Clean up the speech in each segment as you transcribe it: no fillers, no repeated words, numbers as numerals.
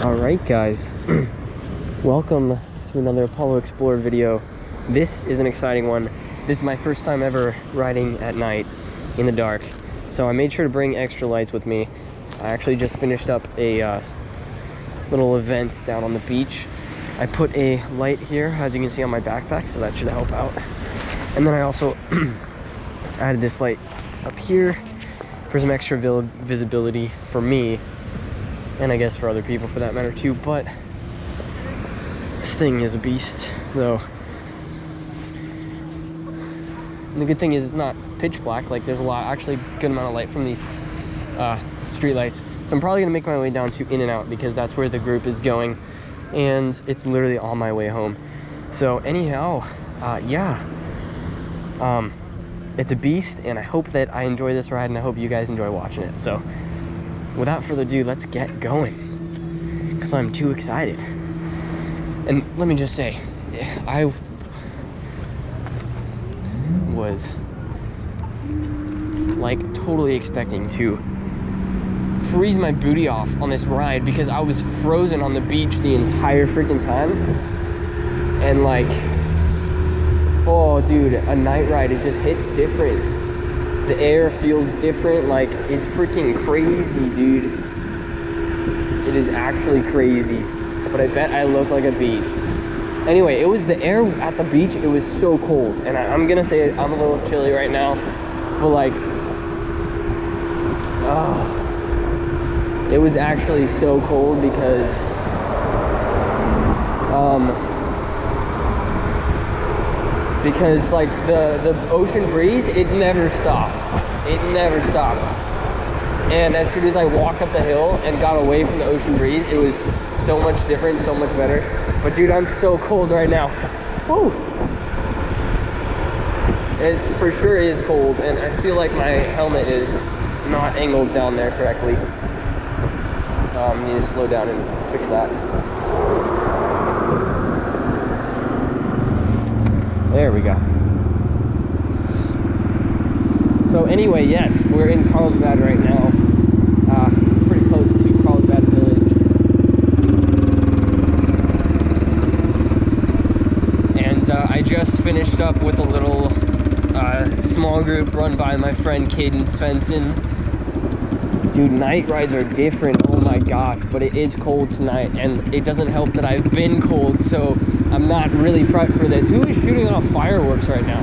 Alright guys, welcome to another Apollo Explorer video. This is an exciting one. This is my first time ever riding at night in the dark. So I made sure to bring extra lights with me. I actually just finished up a little event down on the beach. I put a light here, as you can see on my backpack, so that should help out. And then I also added this light up here for some extra visibility for me, and I guess for other people for that matter too. But this thing is a beast though. And the good thing is it's not pitch black. Like, there's actually good amount of light from these street lights. So I'm probably gonna make my way down to In-N-Out because that's where the group is going, and it's literally on my way home. So anyhow, it's a beast, and I hope that I enjoy this ride, and I hope you guys enjoy watching it. So without further ado, let's get going, because I'm too excited. And let me just say, I was like totally expecting to freeze my booty off on this ride, because I was frozen on the beach the entire freaking time. And like, oh dude, a night ride, it just hits different. The air feels different. Like, it's freaking crazy, dude. It is actually crazy. But I bet I look like a beast. Anyway, it was the air at the beach. It was so cold. And I'm gonna say I'm a little chilly right now. But like, it was actually so cold because like the ocean breeze, it never stops. It never stopped. And as soon as I walked up the hill and got away from the ocean breeze, it was so much different, so much better. But dude, I'm so cold right now. Woo! It for sure is cold, and I feel like my helmet is not angled down there correctly. I need to slow down and fix that. There we go. So anyway, yes, we're in Carlsbad right now. Pretty close to Carlsbad Village. And I just finished up with a little small group run by my friend Caden Svensson. Dude, night rides are different, oh my gosh, but it is cold tonight, and it doesn't help that I've been cold, so I'm not really prepped for this. Who is shooting off fireworks right now?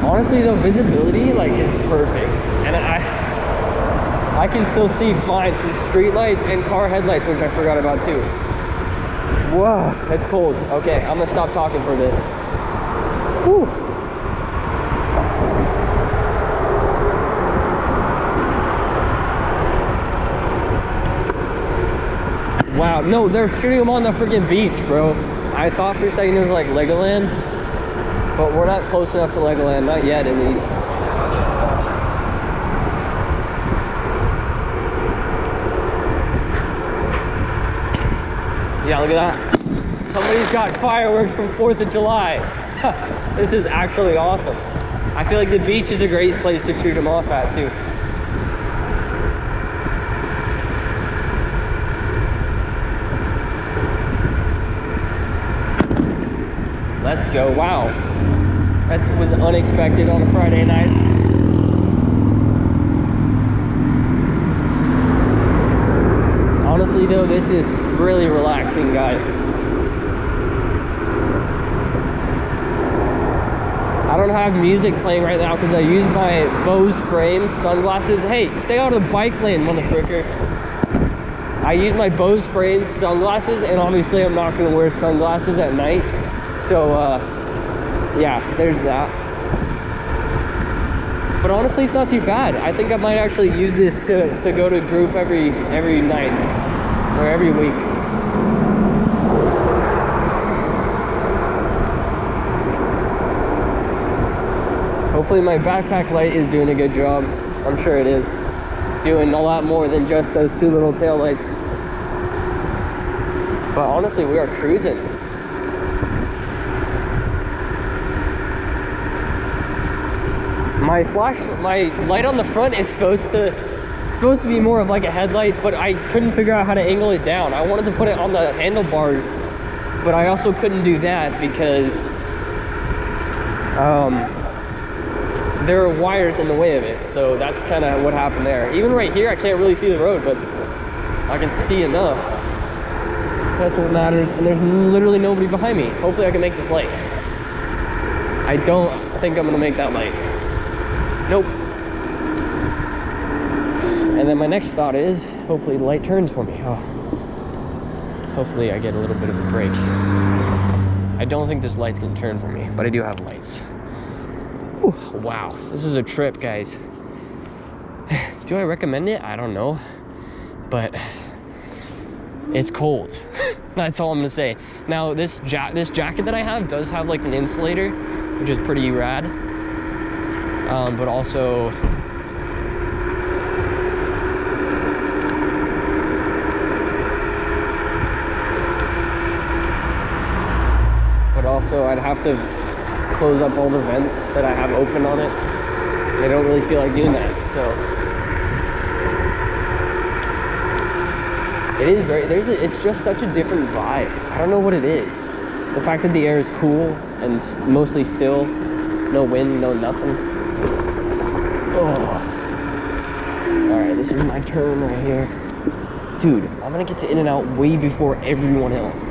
Honestly though, visibility like is perfect, and I can still see fine through street lights and car headlights, which I forgot about too. Whoa, it's cold. Okay, I'm gonna stop talking for a bit. Whew. Wow, no, they're shooting them on the freaking beach, bro. I thought for a second it was like Legoland, but we're not close enough to Legoland, not yet at least. Yeah, look at that. Somebody's got fireworks from 4th of July. This is actually awesome. I feel like the beach is a great place to shoot them off at too. Let's go. Wow, that was unexpected on a Friday night. Honestly though, this is really relaxing, guys. I don't have music playing right now because I use my Bose frames, sunglasses. Hey, stay out of the bike lane, motherfucker. I use my Bose frames, sunglasses, and obviously I'm not going to wear sunglasses at night. So, yeah, there's that. But honestly, it's not too bad. I think I might actually use this to go to group every night or every week. Hopefully my backpack light is doing a good job. I'm sure it is. Doing a lot more than just those two little tail lights. But honestly, we are cruising. My light on the front is supposed to supposed to be more of like a headlight, but I couldn't figure out how to angle it down. I wanted to put it on the handlebars, but I also couldn't do that because there are wires in the way of it. So that's kind of what happened there. Even right here, I can't really see the road, but I can see enough. That's what matters. And there's literally nobody behind me. Hopefully I can make this light. I don't think I'm gonna make that light. Nope. And then my next thought is, hopefully the light turns for me. Oh. Hopefully I get a little bit of a break. I don't think this light's gonna turn for me, but I do have lights. Whew, wow, this is a trip, guys. Do I recommend it? I don't know, but it's cold. That's all I'm gonna say. Now, this jacket that I have does have like an insulator, which is pretty rad. But also, I'd have to close up all the vents that I have open on it. And I don't really feel like doing that, so. It is it's just such a different vibe. I don't know what it is. The fact that the air is cool and mostly still, no wind, no nothing. Oh. All right, this is my turn right here. Dude, I'm gonna get to In-N-Out way before everyone else.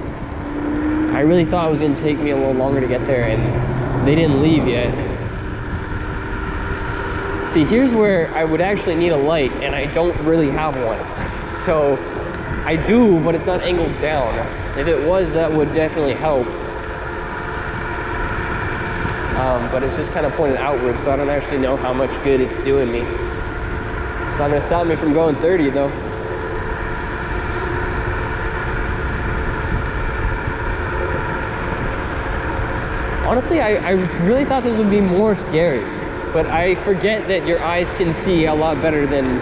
I really thought it was gonna take me a little longer to get there, and they didn't leave yet. See, here's where I would actually need a light, and I don't really have one. So, I do, but it's not angled down. If it was, that would definitely help. But it's just kind of pointed outward, so I don't actually know how much good it's doing me. It's not gonna stop me from going 30 though. Honestly, I really thought this would be more scary, but I forget that your eyes can see a lot better than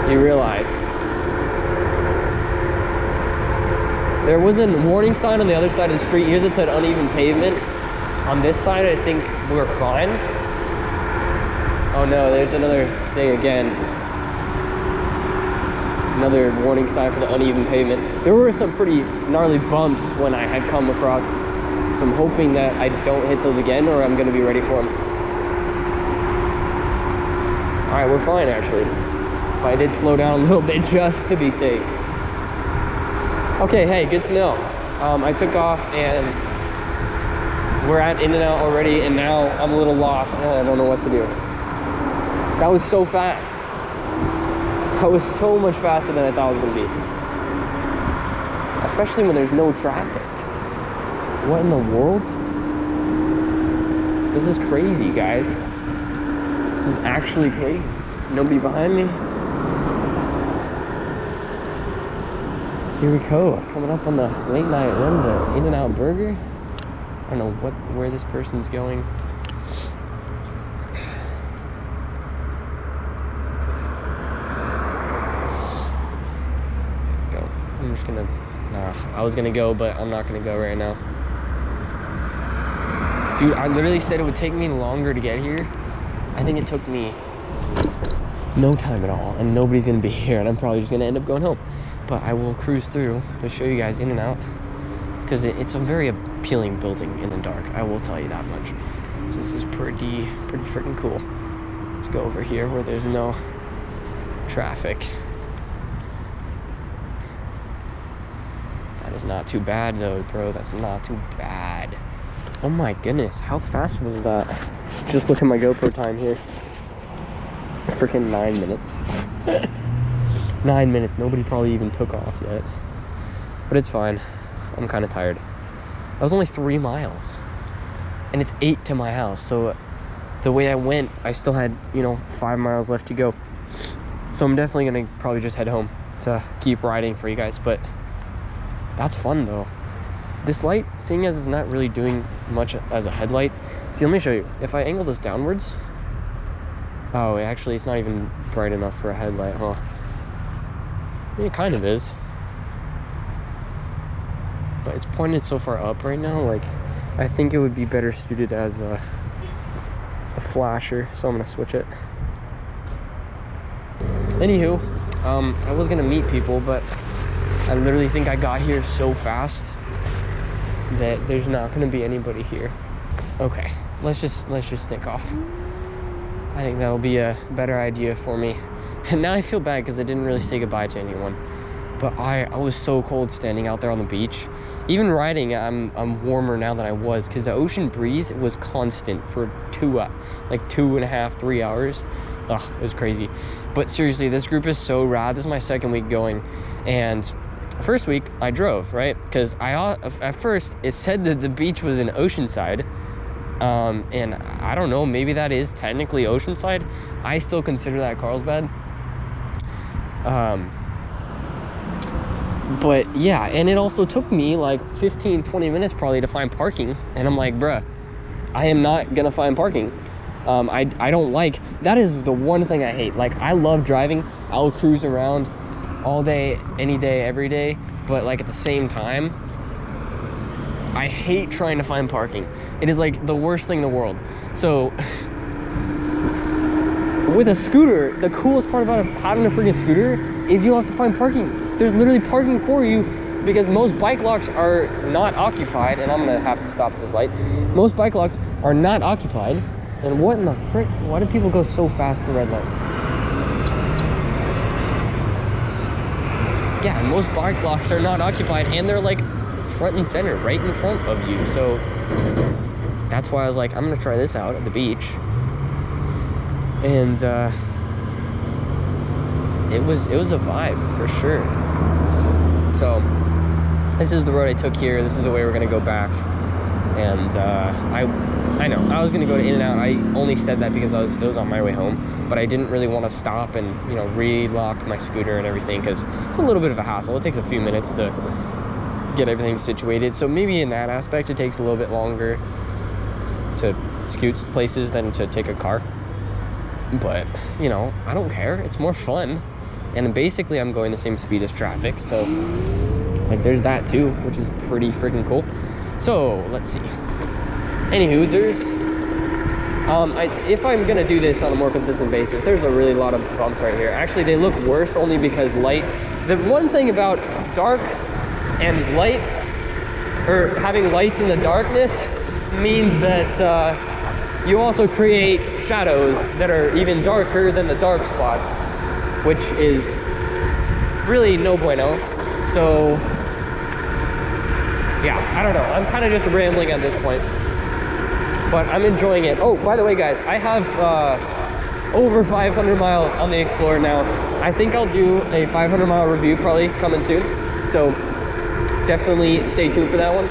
you realize. There was a warning sign on the other side of the street here that said uneven pavement. On this side, I think we're fine. Oh no, there's another thing again. Another warning sign for the uneven pavement. There were some pretty gnarly bumps when I had come across. So I'm hoping that I don't hit those again, or I'm gonna be ready for them. All right, we're fine actually. But I did slow down a little bit just to be safe. Okay, hey, good to know. I took off and we're at In-N-Out already, and now I'm a little lost. I don't know what to do. That was so fast. That was so much faster than I thought it was gonna be. Especially when there's no traffic. What in the world? This is crazy, guys. This is actually crazy. Nobody behind me. Here we go. Coming up on the late night run to In-N-Out Burger. I don't know where this person's going. There we go. I'm just gonna. I was gonna go, but I'm not gonna go right now. Dude, I literally said it would take me longer to get here. I think it took me no time at all, and nobody's gonna be here, and I'm probably just gonna end up going home. But I will cruise through to show you guys In-N-Out, because it's a very appealing building in the dark. I will tell you that much. So this is pretty freaking cool. Let's go over here where there's no traffic. That is not too bad though, bro. That's not too bad. Oh my goodness, how fast was that? Just look at my GoPro time here. Freaking 9 minutes. 9 minutes, nobody probably even took off yet. But it's fine, I'm kind of tired. That was only 3 miles. And it's 8 to my house, so the way I went, I still had, 5 miles left to go. So I'm definitely gonna probably just head home to keep riding for you guys, but that's fun though. This light, seeing as it's not really doing much as a headlight. See, let me show you. If I angle this downwards, oh, actually it's not even bright enough for a headlight, huh? I mean, it kind of is. But it's pointed so far up right now, like, I think it would be better suited as a flasher, so I'm gonna switch it. Anywho, I was gonna meet people, but I literally think I got here so fast that there's not gonna be anybody here. Okay, let's just take off. I think that'll be a better idea for me. And now I feel bad because I didn't really say goodbye to anyone. But I was so cold standing out there on the beach. Even riding, I'm warmer now than I was because the ocean breeze was constant for 2.5, 3 hours. Ugh, it was crazy. But seriously, this group is so rad. This is my second week going, and first week I drove, right? Because at first it said that the beach was in Oceanside, and I don't know, maybe that is technically Oceanside. I still consider that Carlsbad. But yeah, and it also took me like 15-20 minutes probably to find parking, and I'm like, bruh, I am not gonna find parking. I don't like, that is the one thing I hate. Like, I love driving, I'll cruise around all day, any day, every day, but like at the same time, I hate trying to find parking. It is like the worst thing in the world. So with a scooter, the coolest part about having a freaking scooter is you don't have to find parking. There's literally parking for you because most bike locks are not occupied, and I'm gonna have to stop at this light. Most bike locks are not occupied. And what in the frick? Why do people go so fast to red lights? Yeah, most bike locks are not occupied, and they're like front and center, right in front of you. So that's why I was like, I'm gonna try this out at the beach. And it was a vibe for sure. So this is the road I took here. This is the way we're gonna go back. And I know I was gonna go to In-N-Out. I only said that because it was on my way home, but I didn't really want to stop and, you know, relock my scooter and everything because it's a little bit of a hassle. It takes a few minutes to get everything situated. So maybe in that aspect, it takes a little bit longer to scoot places than to take a car. But, you know, I don't care. It's more fun. And basically, I'm going the same speed as traffic. So, like, there's that too, which is pretty freaking cool. So, let's see. Any hoosers? If I'm gonna do this on a more consistent basis, there's a really lot of bumps right here. Actually, they look worse only because light. The one thing about dark and light, or having lights in the darkness, means that you also create shadows that are even darker than the dark spots, which is really no bueno. So yeah, I don't know. I'm kind of just rambling at this point, but I'm enjoying it. Oh, by the way, guys, I have over 500 miles on the Explorer now. I think I'll do a 500-mile review probably coming soon. So definitely stay tuned for that one.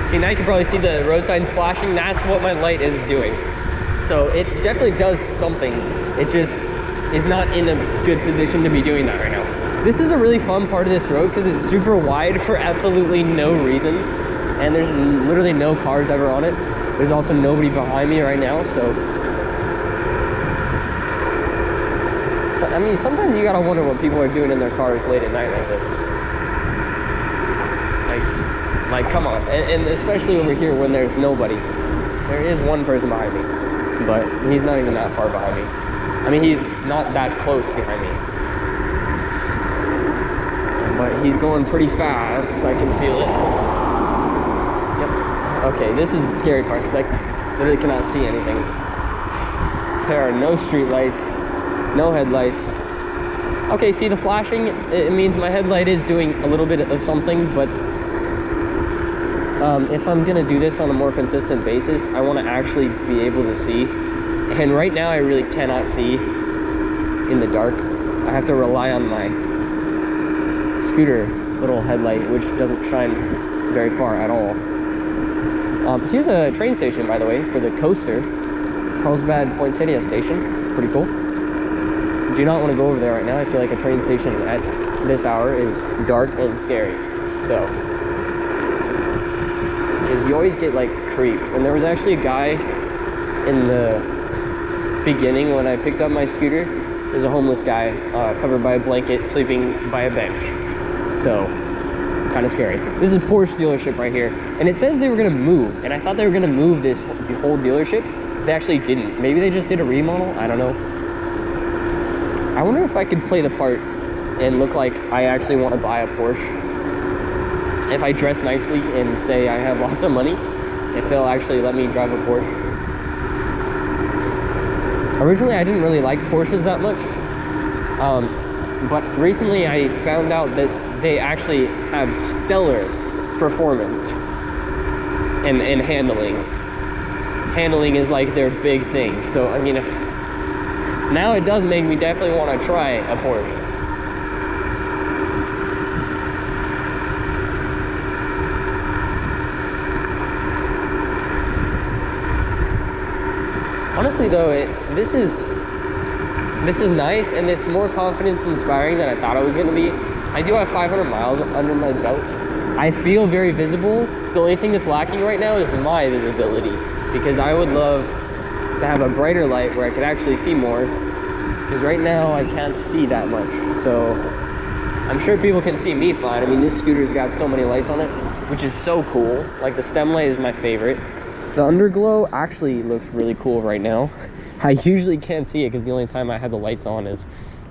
See, now you can probably see the road signs flashing. That's what my light is doing. So it definitely does something. It just is not in a good position to be doing that right now. This is a really fun part of this road because it's super wide for absolutely no reason. And there's literally no cars ever on it. There's also nobody behind me right now, so I mean, sometimes you gotta wonder what people are doing in their cars late at night like this. Like, come on. And especially over here when there's nobody. There is one person behind me, but he's not even that far behind me. I mean, he's not that close behind me. But he's going pretty fast. I can feel it. Yep. Okay, this is the scary part because I literally cannot see anything. There are no street lights, no headlights. Okay, see the flashing? It means my headlight is doing a little bit of something, but if I'm gonna do this on a more consistent basis, I want to actually be able to see. And right now, I really cannot see in the dark. I have to rely on my scooter little headlight, which doesn't shine very far at all. Here's a train station, by the way, for the coaster. Carlsbad Poinsettia station. Pretty cool. Do not want to go over there right now. I feel like a train station at this hour is dark and scary. So, because you always get like creeps. And there was actually a guy in the beginning when I picked up my scooter. There's a homeless guy covered by a blanket sleeping by a bench. So, kind of scary. This is Porsche dealership right here. And it says they were going to move. And I thought they were going to move this whole dealership. they actually didn't. Maybe they just did a remodel, I don't know. I wonder if I could play the part and look like I actually want to buy a Porsche. If I dress nicely and say I have lots of money, if they'll actually let me drive a Porsche. Originally, I didn't really like Porsches that much. But recently I found out that they actually have stellar performance and handling. Handling is like their big thing. So, I mean, now it does make me definitely want to try a Porsche. Honestly though, this is nice, and it's more confidence inspiring than I thought it was going to be. I do have 500 miles under my belt. I feel very visible. The only thing that's lacking right now is my visibility, because I would love to have a brighter light where I could actually see more, because right now I can't see that much. So I'm sure people can see me fine. I mean, this scooter's got so many lights on it, which is so cool. Like, the stem light is my favorite. The underglow actually looks really cool right now. I usually can't see it because the only time I have the lights on is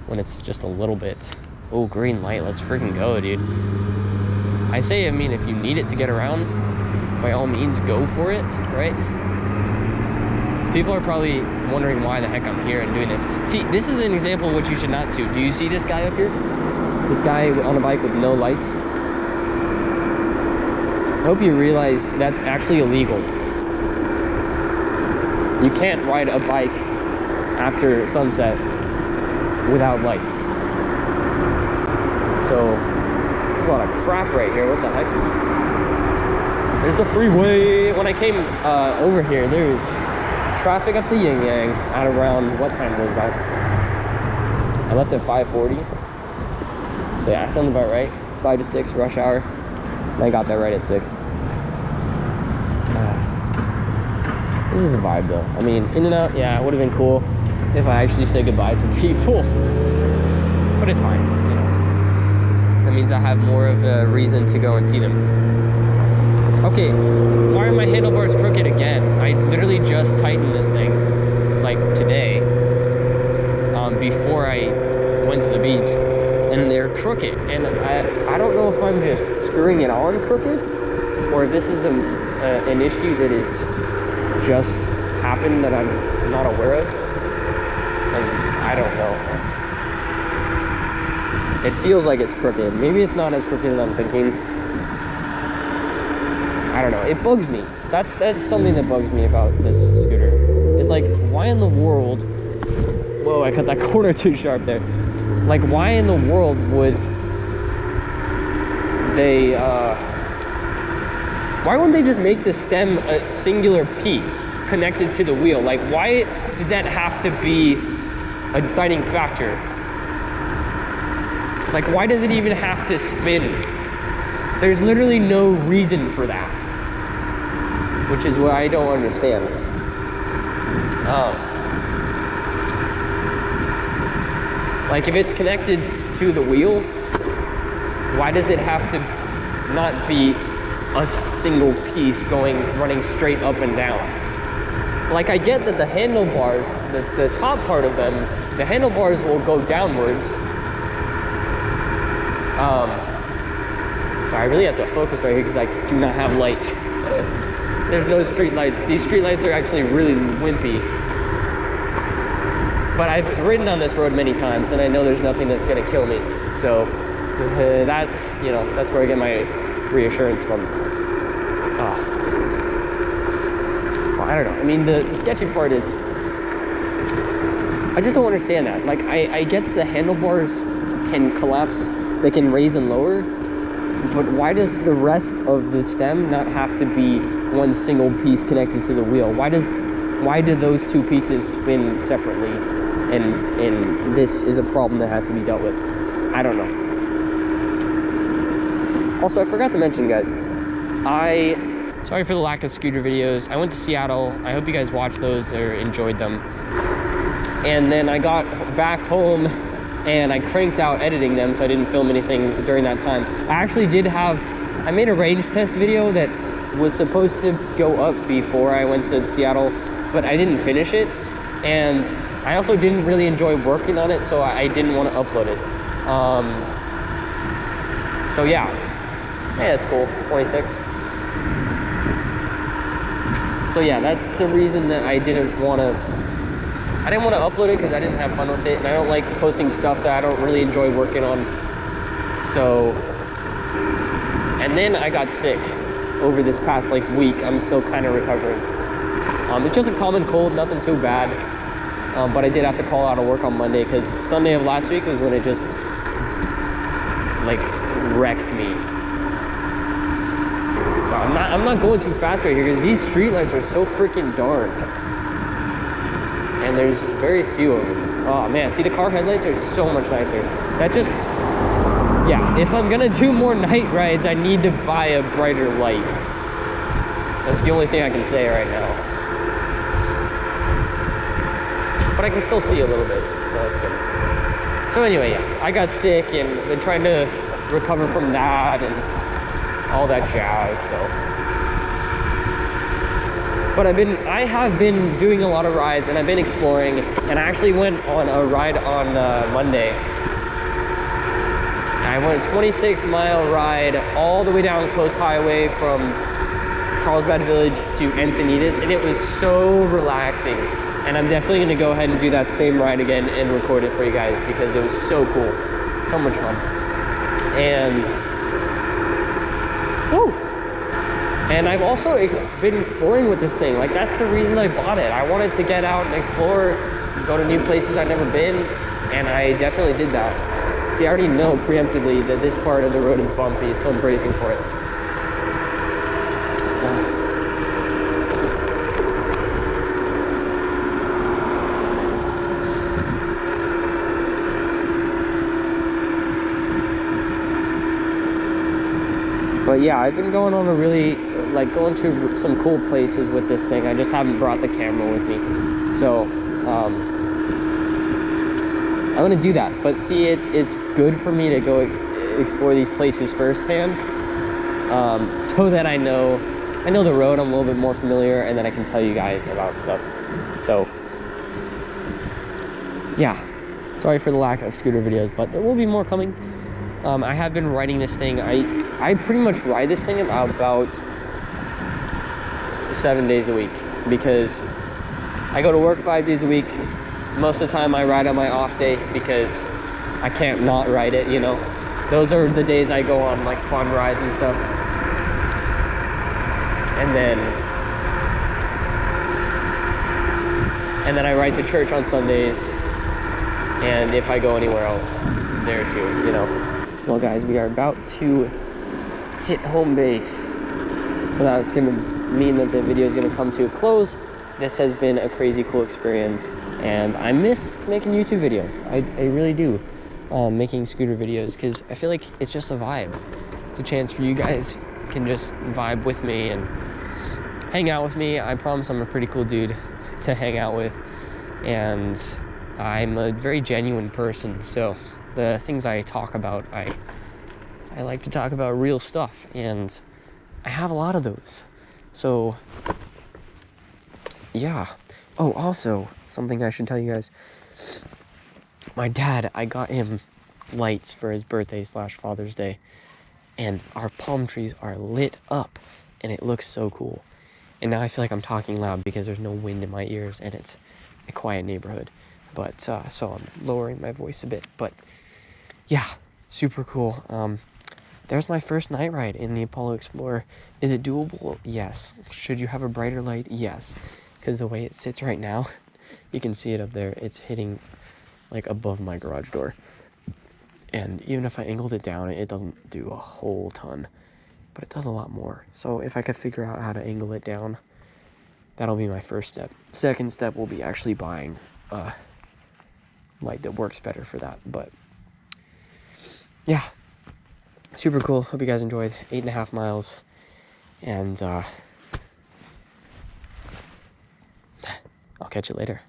when it's just a little bit. Oh, green light, let's freaking go, dude. I say, I mean, if you need it to get around, by all means, go for it, right? People are probably wondering why the heck I'm here and doing this. See, this is an example of what you should not do. Do you see this guy up here? This guy on a bike with no lights? I hope you realize that's actually illegal. You can't ride a bike after sunset without lights. So, there's a lot of crap right here. What the heck? There's the freeway. When I came over here, there was traffic up the yin yang at around, what time was that? I left at 5:40. So yeah, sounds about right. 5 to 6 rush hour. And I got there right at 6. This is a vibe though. I mean, In-N-Out, yeah, it would have been cool if I actually said goodbye to people. But it's fine, you know. That means I have more of a reason to go and see them. Okay, why are my handlebars crooked again? I literally just tightened this thing, like today, before I went to the beach, and they're crooked. And I don't know if I'm just screwing it on crooked, or if this is an issue that is just happened that I'm not aware of. And I don't know. It feels like it's crooked. Maybe it's not as crooked as I'm thinking. I don't know. It bugs me. That's something that bugs me about this scooter. It's like, why in the world... Whoa, I cut that corner too sharp there. Like, why in the world would they... Why wouldn't they just make the stem a singular piece connected to the wheel? Like, why does that have to be a deciding factor? Like, why does it even have to spin? There's literally no reason for that, which is what I don't understand. Like, if it's connected to the wheel, why does it have to not be a single piece running straight up and down? Like, I get that the handlebars, the top part of them, the handlebars will go downwards. So I really have to focus right here because I do not have lights. There's no street lights. These street lights are actually really wimpy. But I've ridden on this road many times, and I know there's nothing that's gonna kill me. So that's, you know, that's where I get my reassurance from. Well, I don't know. I mean, the sketchy part is, I just don't understand that. Like, I get the handlebars can collapse, they can raise and lower, but why does the rest of the stem not have to be one single piece connected to the wheel? Why do those two pieces spin separately? And this is a problem that has to be dealt with. I don't know. Also, I forgot to mention, guys, sorry for the lack of scooter videos. I went to Seattle. I hope you guys watched those or enjoyed them. And then I got back home and I cranked out editing them, so I didn't film anything during that time. I made a range test video that was supposed to go up before I went to Seattle, but I didn't finish it, and I also didn't really enjoy working on it, so I didn't want to upload it. So yeah, hey, that's cool. 26. So yeah, that's the reason that I didn't want to upload it, because I didn't have fun with it, and I don't like posting stuff that I don't really enjoy working on. So, and then I got sick over this past like week. I'm still kind of recovering. It's just a common cold, nothing too bad. But I did have to call out of work on Monday, because Sunday of last week was when it just like wrecked me. So I'm not going too fast right here, because these streetlights are so freaking dark, and there's very few of them. Oh man, see, the car headlights are so much nicer. That just, yeah, if I'm gonna do more night rides, I need to buy a brighter light. That's the only thing I can say right now. But I can still see a little bit, so that's good. So anyway, yeah, I got sick and been trying to recover from that and all that jazz, so. But I have been doing a lot of rides, and I've been exploring, and I actually went on a ride on Monday. I went a 26-mile ride all the way down Coast Highway from Carlsbad Village to Encinitas, and it was so relaxing. And I'm definitely going to go ahead and do that same ride again and record it for you guys, because it was so cool. So much fun. And woo! And I've also been exploring with this thing. Like, that's the reason I bought it. I wanted to get out and explore, go to new places I've never been, and I definitely did that. See, I already know preemptively that this part of the road is bumpy, so I'm bracing for it. But yeah, I've been going on a really, like, going to some cool places with this thing. I just haven't brought the camera with me. So, I want to do that. But see, it's good for me to go explore these places firsthand, so that I know the road, I'm a little bit more familiar, and then I can tell you guys about stuff. So, yeah, sorry for the lack of scooter videos, but there will be more coming. I have been riding this thing. I pretty much ride this thing about 7 days a week, because I go to work 5 days a week. Most of the time I ride on my off day, because I can't not ride it, you know. Those are the days I go on like fun rides and stuff. And then I ride to church on Sundays, and if I go anywhere else, there too, you know. Well guys, we are about to hit home base, so that's gonna mean that the video is gonna come to a close. This has been a crazy cool experience, and I miss making YouTube videos. I really do, making scooter videos, because I feel like it's just a vibe. It's a chance for you guys can just vibe with me and hang out with me. I promise I'm a pretty cool dude to hang out with, and I'm a very genuine person, so the things I talk about, I like to talk about real stuff, and I have a lot of those. So yeah. Oh, also, something I should tell you guys. My dad, I got him lights for his birthday / Father's Day, and our palm trees are lit up, and it looks so cool. And now I feel like I'm talking loud because there's no wind in my ears, and it's a quiet neighborhood. But, so I'm lowering my voice a bit, but yeah, super cool. There's my first night ride in the Apollo Explorer. Is it doable? Yes. Should you have a brighter light? Yes. Because the way it sits right now, you can see it up there. It's hitting like above my garage door. And even if I angled it down, it doesn't do a whole ton, but it does a lot more. So if I could figure out how to angle it down, that'll be my first step. Second step will be actually buying a light that works better for that. But yeah, super cool. Hope you guys enjoyed. 8.5 miles, and I'll catch you later.